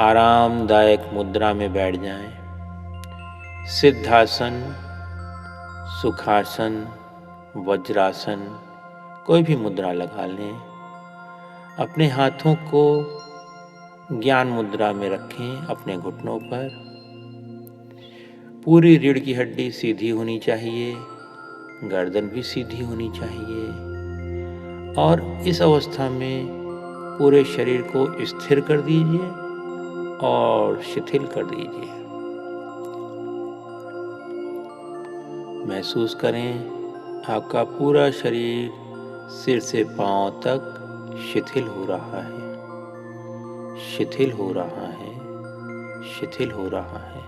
आरामदायक मुद्रा में बैठ जाएं। सिद्धासन, सुखासन, वज्रासन, कोई भी मुद्रा लगा लें। अपने हाथों को ज्ञान मुद्रा में रखें अपने घुटनों पर। पूरी रीढ़ की हड्डी सीधी होनी चाहिए, गर्दन भी सीधी होनी चाहिए और इस अवस्था में पूरे शरीर को स्थिर कर दीजिए और शिथिल कर दीजिए। महसूस करें आपका पूरा शरीर सिर से पांव तक शिथिल हो रहा है, शिथिल हो रहा है, शिथिल हो रहा है।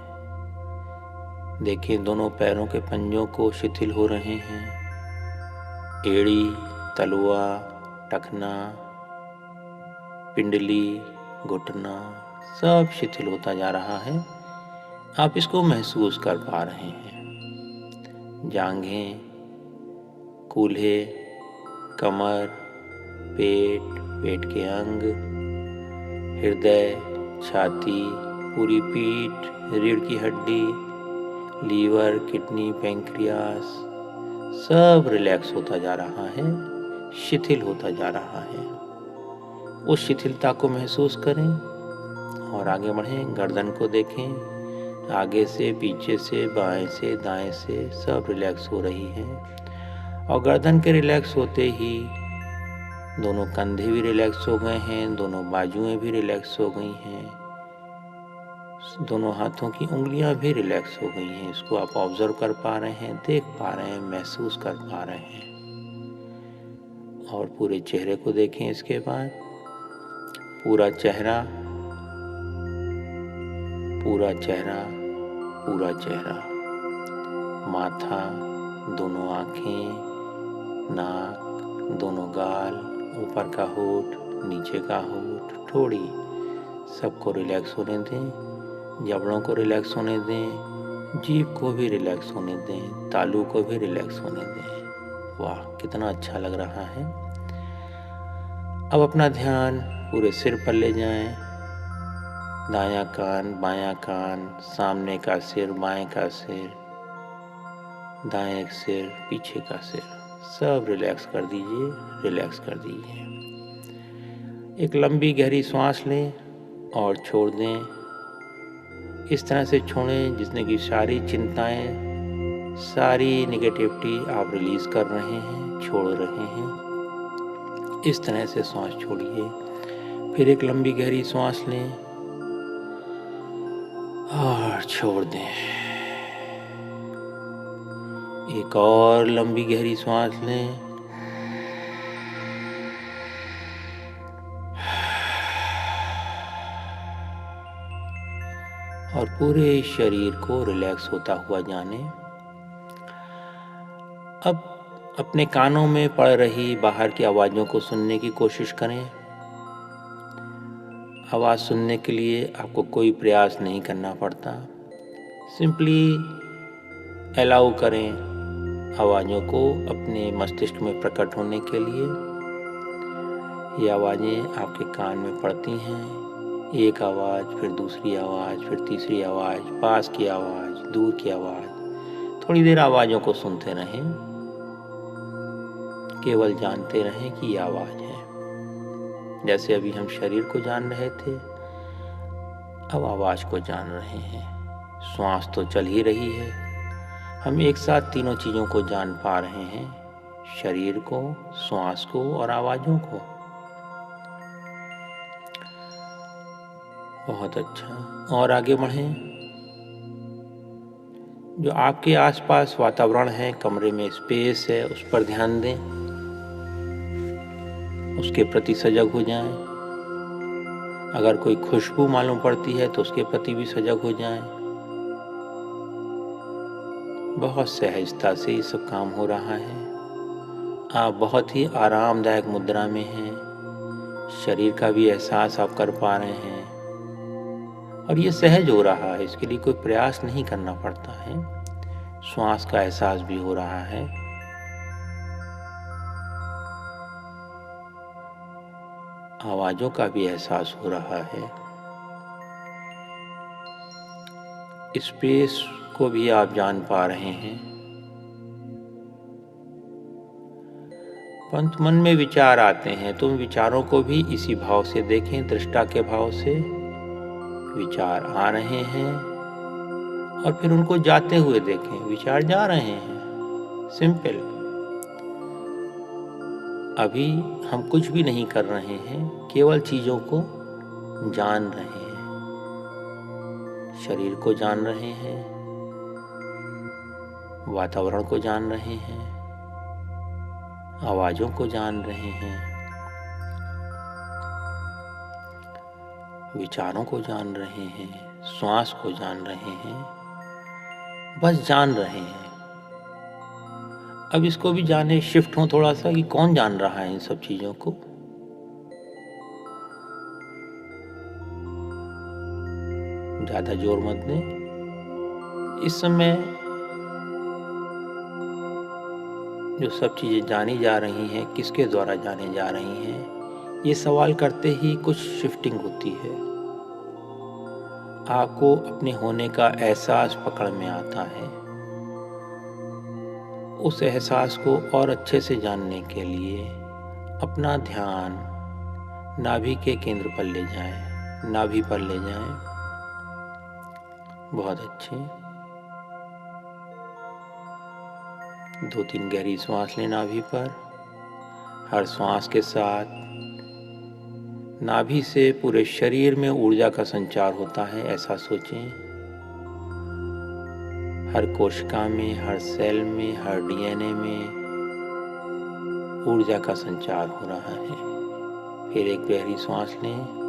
देखिए दोनों पैरों के पंजों को शिथिल हो रहे हैं। एड़ी, तलवा, टखना, पिंडली, घुटना सब शिथिल होता जा रहा है। आप इसको महसूस कर पा रहे हैं। जांघें, कूल्हे, कमर, पेट, पेट के अंग, हृदय, छाती, पूरी पीठ, रीढ़ की हड्डी, लीवर, किडनी, पैंक्रियास सब रिलैक्स होता जा रहा है, शिथिल होता जा रहा है। उस शिथिलता को महसूस करें और आगे बढ़ें। गर्दन को देखें, आगे से, पीछे से, बाएं से, दाएं से सब रिलैक्स हो रही है। और गर्दन के रिलैक्स होते ही दोनों कंधे भी रिलैक्स हो गए हैं, दोनों बाजुएं भी रिलैक्स हो गई हैं, दोनों हाथों की उंगलियां भी रिलैक्स हो गई हैं। इसको आप ऑब्जर्व कर पा रहे हैं, देख पा रहे हैं, महसूस कर पा रहे हैं। और पूरे चेहरे को देखें। इसके बाद पूरा चेहरा, पूरा चेहरा, पूरा चेहरा, माथा, दोनों आंखें, नाक, दोनों गाल, ऊपर का होंठ, नीचे का होंठ, ठोड़ी, सबको रिलैक्स होने दें। जबड़ों को रिलैक्स होने दें, जीभ को भी रिलैक्स होने दें, तालू को भी रिलैक्स होने दें। वाह, कितना अच्छा लग रहा है। अब अपना ध्यान पूरे सिर पर ले जाएं। दायां कान, बायां कान, सामने का सिर, बाएं का सिर, दाएं सिर, पीछे का सिर, सब रिलैक्स कर दीजिए, रिलैक्स कर दीजिए। एक लंबी गहरी सांस लें और छोड़ दें। इस तरह से छोड़ें जिसने कि सारी चिंताएं, सारी नेगेटिविटी आप रिलीज कर रहे हैं, छोड़ रहे हैं। इस तरह से सांस छोड़िए। फिर एक लंबी गहरी सांस लें और छोड़ दें। एक और लंबी गहरी सांस लें और पूरे शरीर को रिलैक्स होता हुआ जाने। अब अपने कानों में पड़ रही बाहर की आवाज़ों को सुनने की कोशिश करें। आवाज़ सुनने के लिए आपको कोई प्रयास नहीं करना पड़ता। सिंपली अलाउ करें आवाज़ों को अपने मस्तिष्क में प्रकट होने के लिए। ये आवाज़ें आपके कान में पड़ती हैं। एक आवाज़, फिर दूसरी आवाज़, फिर तीसरी आवाज़, पास की आवाज़, दूर की आवाज़। थोड़ी देर आवाज़ों को सुनते रहें, केवल जानते रहें कि ये आवाज़ है। जैसे अभी हम शरीर को जान रहे थे, अब आवाज़ को जान रहे हैं। श्वास तो चल ही रही है, हम एक साथ तीनों चीज़ों को जान पा रहे हैं, शरीर को, श्वास को और आवाज़ों को। बहुत अच्छा। और आगे बढ़ें। जो आपके आसपास वातावरण है, कमरे में स्पेस है, उस पर ध्यान दें, उसके प्रति सजग हो जाएं। अगर कोई खुशबू मालूम पड़ती है तो उसके प्रति भी सजग हो जाएं। बहुत सहजता से ये सब काम हो रहा है। आप बहुत ही आरामदायक मुद्रा में हैं। शरीर का भी एहसास आप कर पा रहे हैं और ये सहज हो रहा है, इसके लिए कोई प्रयास नहीं करना पड़ता है। श्वास का एहसास भी हो रहा है। आवाज़ों का भी एहसास हो रहा है। स्पेस को भी आप जान पा रहे हैं। परंतु मन में विचार आते हैं तो उन विचारों को भी इसी भाव से देखें, दृष्टा के भाव से। विचार आ रहे हैं और फिर उनको जाते हुए देखें। विचार जा रहे हैं, सिंपल। अभी हम कुछ भी नहीं कर रहे हैं, केवल चीजों को जान रहे हैं। शरीर को जान रहे हैं, वातावरण को जान रहे हैं, आवाजों को जान रहे हैं, विचारों को जान रहे हैं, श्वास को जान रहे हैं, बस जान रहे हैं। अब इसको भी जाने, शिफ्ट हो थोड़ा सा कि कौन जान रहा है इन सब चीजों को। ज्यादा जोर मत दें। इस समय जो सब चीजें जानी जा रही हैं, किसके द्वारा जाने जा रही हैं, ये सवाल करते ही कुछ शिफ्टिंग होती है। आपको अपने होने का एहसास पकड़ में आता है। उस एहसास को और अच्छे से जानने के लिए अपना ध्यान नाभि के केंद्र पर ले जाएं, नाभि पर ले जाएं। बहुत अच्छे। 2-3 गहरी सांस लें नाभि पर। हर सांस के साथ नाभि से पूरे शरीर में ऊर्जा का संचार होता है, ऐसा सोचें। हर कोशिका में, हर सेल में, हर डीएनए में ऊर्जा का संचार हो रहा है। फिर एक गहरी सांस लें।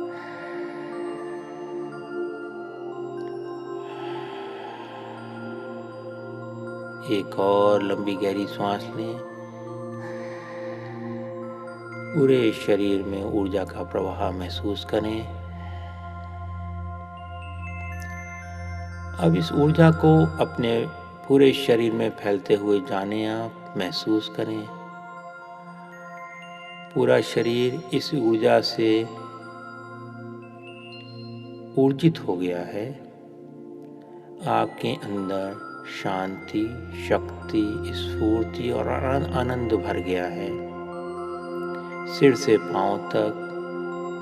एक और लंबी गहरी सांस लें। पूरे शरीर में ऊर्जा का प्रवाह महसूस करें। अब इस ऊर्जा को अपने पूरे शरीर में फैलते हुए जाने, आप महसूस करें। पूरा शरीर इस ऊर्जा से ऊर्जित हो गया है। आपके अंदर शांति, शक्ति, स्फूर्ति और आनंद भर गया है। सिर से पांव तक,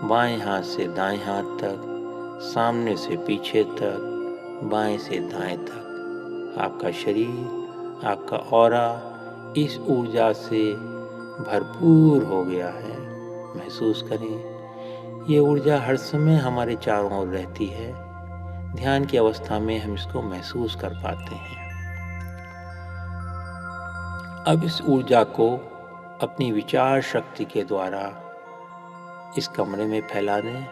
बाएं हाथ से दाएं हाथ तक, सामने से पीछे तक, बाएं से दाएं तक आपका शरीर, आपका ऑरा इस ऊर्जा से भरपूर हो गया है। महसूस करें, ये ऊर्जा हर समय हमारे चारों ओर रहती है। ध्यान की अवस्था में हम इसको महसूस कर पाते हैं। अब इस ऊर्जा को अपनी विचार शक्ति के द्वारा इस कमरे में फैला दें।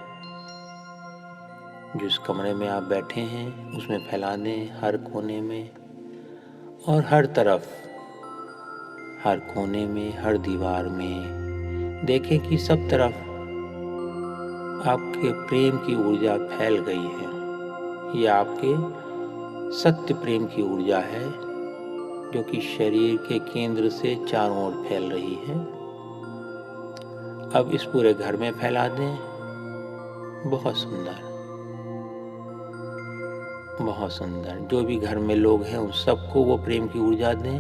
जिस कमरे में आप बैठे हैं उसमें फैला दें, हर कोने में और हर तरफ, हर कोने में, हर दीवार में। देखें कि सब तरफ आपके प्रेम की ऊर्जा फैल गई है। ये आपके सत्य प्रेम की ऊर्जा है जो कि शरीर के केंद्र से चारों ओर फैल रही है। अब इस पूरे घर में फैला दें। बहुत सुंदर, बहुत सुंदर। जो भी घर में लोग हैं उन सबको वो प्रेम की ऊर्जा दें।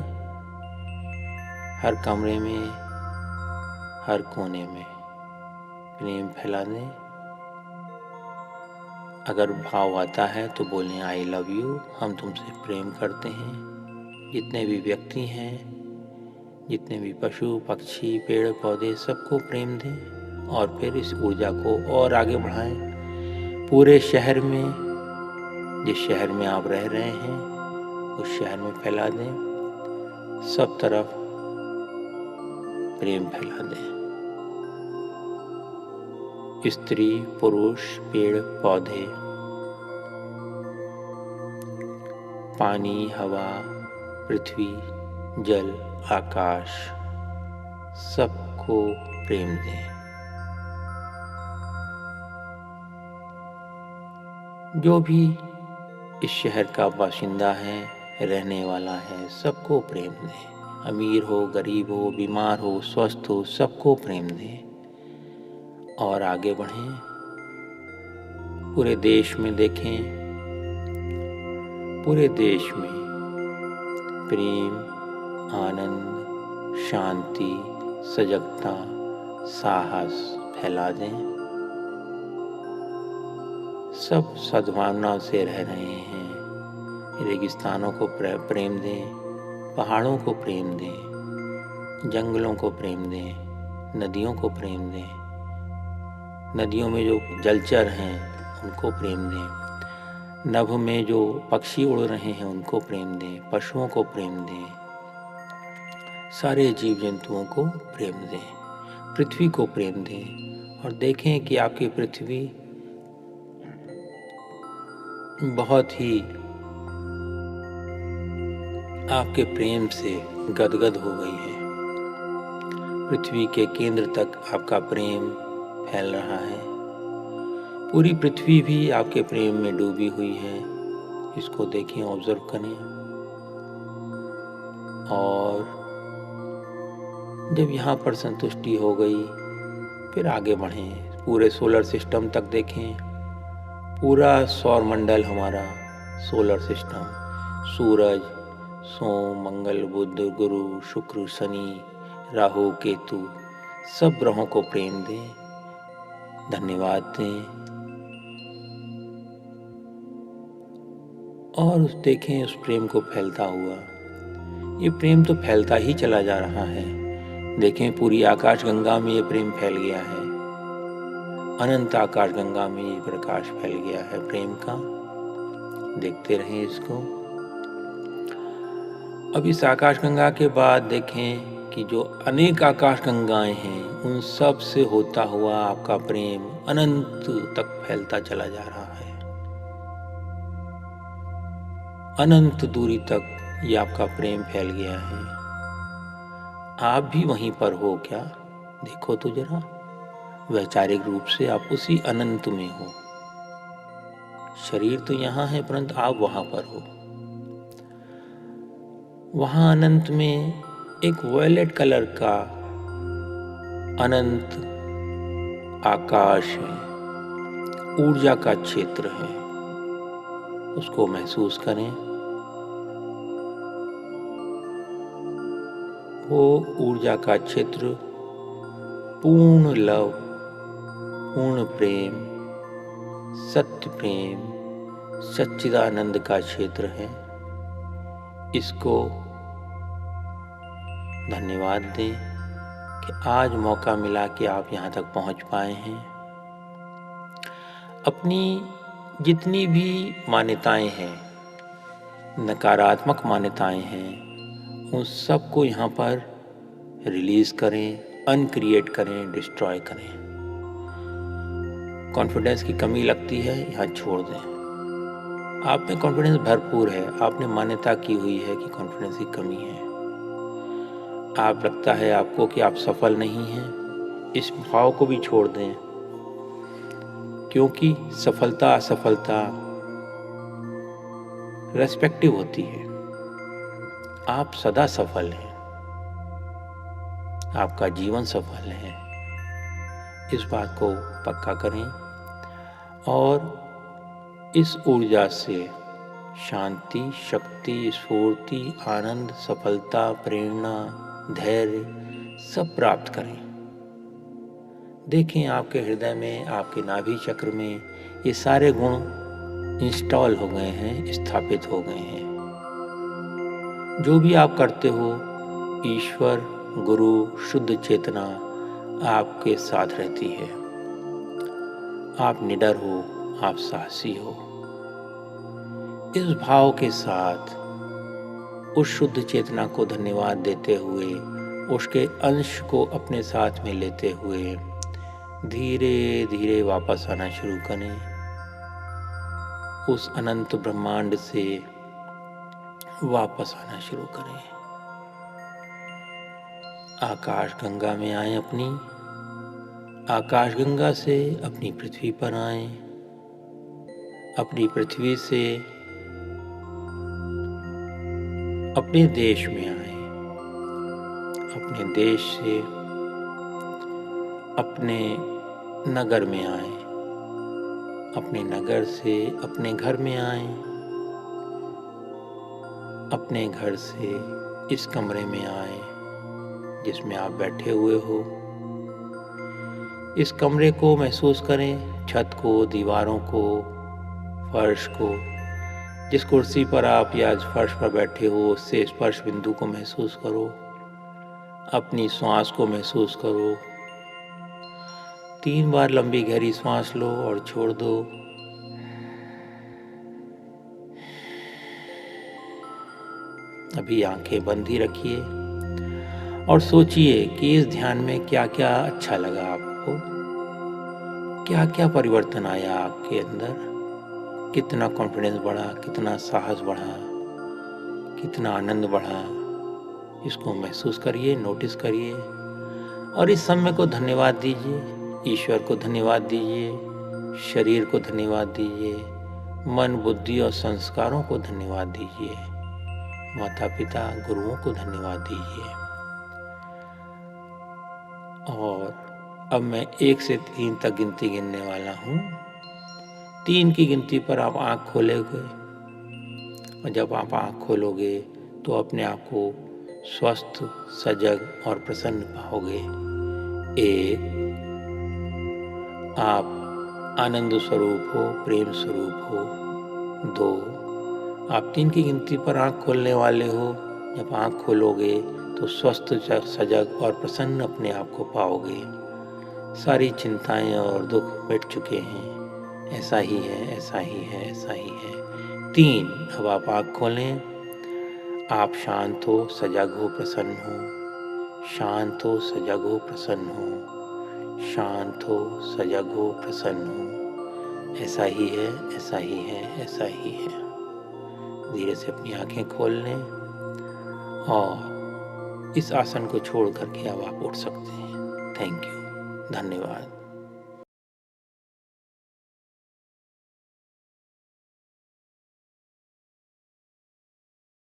हर कमरे में, हर कोने में प्रेम फैला दें। अगर भाव आता है तो बोलें आई लव यू, हम तुमसे प्रेम करते हैं। जितने भी व्यक्ति हैं, जितने भी पशु पक्षी पेड़ पौधे, सबको प्रेम दें और फिर इस ऊर्जा को और आगे बढ़ाएं। पूरे शहर में, जिस शहर में आप रह रहे हैं उस शहर में फैला दें। सब तरफ प्रेम फैला दें। स्त्री पुरुष पेड़ पौधे, पानी हवा पृथ्वी जल आकाश, सबको प्रेम दें। जो भी इस शहर का बाशिंदा है, रहने वाला है, सबको प्रेम दें। अमीर हो, गरीब हो, बीमार हो, स्वस्थ हो, सबको प्रेम दें और आगे बढ़ें। पूरे देश में देखें, पूरे देश में प्रेम, आनंद, शांति, सजगता, साहस फैला दें। सब सद्भावना से रह रहे हैं। रेगिस्तानों को प्रेम दें, पहाड़ों को प्रेम दें, जंगलों को प्रेम दें, नदियों को प्रेम दें, नदियों में जो जलचर हैं उनको प्रेम दें, नभ में जो पक्षी उड़ रहे हैं उनको प्रेम दें, पशुओं को प्रेम दें, सारे जीव जंतुओं को प्रेम दें, पृथ्वी को प्रेम दें। और देखें कि आपकी पृथ्वी बहुत ही आपके प्रेम से गदगद हो गई है। पृथ्वी के केंद्र तक आपका प्रेम फैल रहा है। पूरी पृथ्वी भी आपके प्रेम में डूबी हुई है। इसको देखें, ऑब्जर्व करें। और जब यहाँ पर संतुष्टि हो गई, फिर आगे बढ़ें, पूरे सोलर सिस्टम तक देखें। पूरा सौर मंडल हमारा सोलर सिस्टम, सूरज, सोम, मंगल, बुध, गुरु, शुक्र, शनि, राहु, केतु, सब ग्रहों को प्रेम दें, धन्यवाद दें। और देखें उस प्रेम को फैलता हुआ। ये प्रेम तो फैलता ही चला जा रहा है। देखें पूरी आकाश गंगा में ये प्रेम फैल गया है। अनंत आकाश गंगा में ये प्रकाश फैल गया है प्रेम का। देखते रहें इसको। अब इस आकाश गंगा के बाद देखें कि जो अनेक आकाश गंगाएं हैं, उन सब से होता हुआ आपका प्रेम अनंत तक फैलता चला जा रहा है। अनंत दूरी तक ये आपका प्रेम फैल गया है। आप भी वहीं पर हो क्या? देखो तो जरा। वैचारिक रूप से आप उसी अनंत में हो। शरीर तो यहाँ है, परंतु आप वहां पर हो। वहां अनंत में एक वॉयलेट कलर का अनंत आकाश है, ऊर्जा का क्षेत्र है। उसको महसूस करें। वो ऊर्जा का क्षेत्र पूर्ण लव, पूर्ण प्रेम, सत्य प्रेम, सच्चिदानंद का क्षेत्र है। इसको धन्यवाद दें कि आज मौका मिला कि आप यहाँ तक पहुँच पाए हैं। अपनी जितनी भी मान्यताएं हैं, नकारात्मक मान्यताएं हैं, उन सब को यहाँ पर रिलीज करें, अनक्रिएट करें, डिस्ट्रॉय करें। कॉन्फिडेंस की कमी लगती है, यहाँ छोड़ दें। आप में कॉन्फिडेंस भरपूर है। आपने मान्यता की हुई है कि कॉन्फिडेंस की कमी है। आप लगता है आपको कि आप सफल नहीं हैं, इस भाव को भी छोड़ दें। क्योंकि सफलता असफलता रेस्पेक्टिव होती है। आप सदा सफल हैं। आपका जीवन सफल है। इस बात को पक्का करें और इस ऊर्जा से शांति, शक्ति, स्फूर्ति, आनंद, सफलता, प्रेरणा, धैर्य सब प्राप्त करें। देखें आपके हृदय में, आपके नाभि चक्र में ये सारे गुण इंस्टॉल हो गए हैं, स्थापित हो गए हैं। जो भी आप करते हो, ईश्वर, गुरु, शुद्ध चेतना आपके साथ रहती है। आप निडर हो, आप साहसी हो। इस भाव के साथ उस शुद्ध चेतना को धन्यवाद देते हुए, उसके अंश को अपने साथ में लेते हुए धीरे धीरे वापस आना शुरू करें। उस अनंत ब्रह्मांड से वापस आना शुरू करें। आकाश गंगा में आए अपनी, आकाश गंगा से अपनी पृथ्वी पर आए, अपनी पृथ्वी से अपने देश में आए, अपने देश से अपने नगर में आए, अपने नगर से अपने घर में आए, अपने घर से इस कमरे में आए जिसमें आप बैठे हुए हो। इस कमरे को महसूस करें, छत को, दीवारों को, फर्श को। जिस कुर्सी पर आप या फर्श पर बैठे हो उससे स्पर्श बिंदु को महसूस करो। अपनी श्वास को महसूस करो। 3 बार लंबी गहरी श्वास लो और छोड़ दो। अभी आंखें बंद ही रखिए और सोचिए कि इस ध्यान में क्या क्या अच्छा लगा आपको, क्या क्या परिवर्तन आया आपके अंदर, कितना कॉन्फिडेंस बढ़ा, कितना साहस बढ़ा, कितना आनंद बढ़ा। इसको महसूस करिए, नोटिस करिए और इस समय को धन्यवाद दीजिए। ईश्वर को धन्यवाद दीजिए, शरीर को धन्यवाद दीजिए, मन, बुद्धि और संस्कारों को धन्यवाद दीजिए, माता पिता, गुरुओं को धन्यवाद दीजिए। और अब मैं 1 से 3 तक गिनती गिनने वाला हूँ। 3 की गिनती पर आप आँख खोलोगे और जब आप आँख खोलोगे तो अपने आप को स्वस्थ, सजग और प्रसन्न पाओगे। 1, आप आनंद स्वरूप हो, प्रेम स्वरूप हो। 2, आप 3 की गिनती पर आँख खोलने वाले हो। जब आँख खोलोगे तो स्वस्थ, सजग और प्रसन्न अपने आप को पाओगे। सारी चिंताएं और दुख मिट चुके हैं। ऐसा ही है, ऐसा ही है, ऐसा ही है। 3, अब आप आँख खोलें। आप शांत हो, सजग हो, प्रसन्न हो। शांत हो, सजग हो, प्रसन्न हो। शांत हो, सजग हो, प्रसन्न हो। ऐसा ही है, ऐसा ही है, ऐसा ही है। धीरे से अपनी आंखें खोल लें और इस आसन को छोड़ करके अब आप उठ सकते हैं। थैंक यू, धन्यवाद।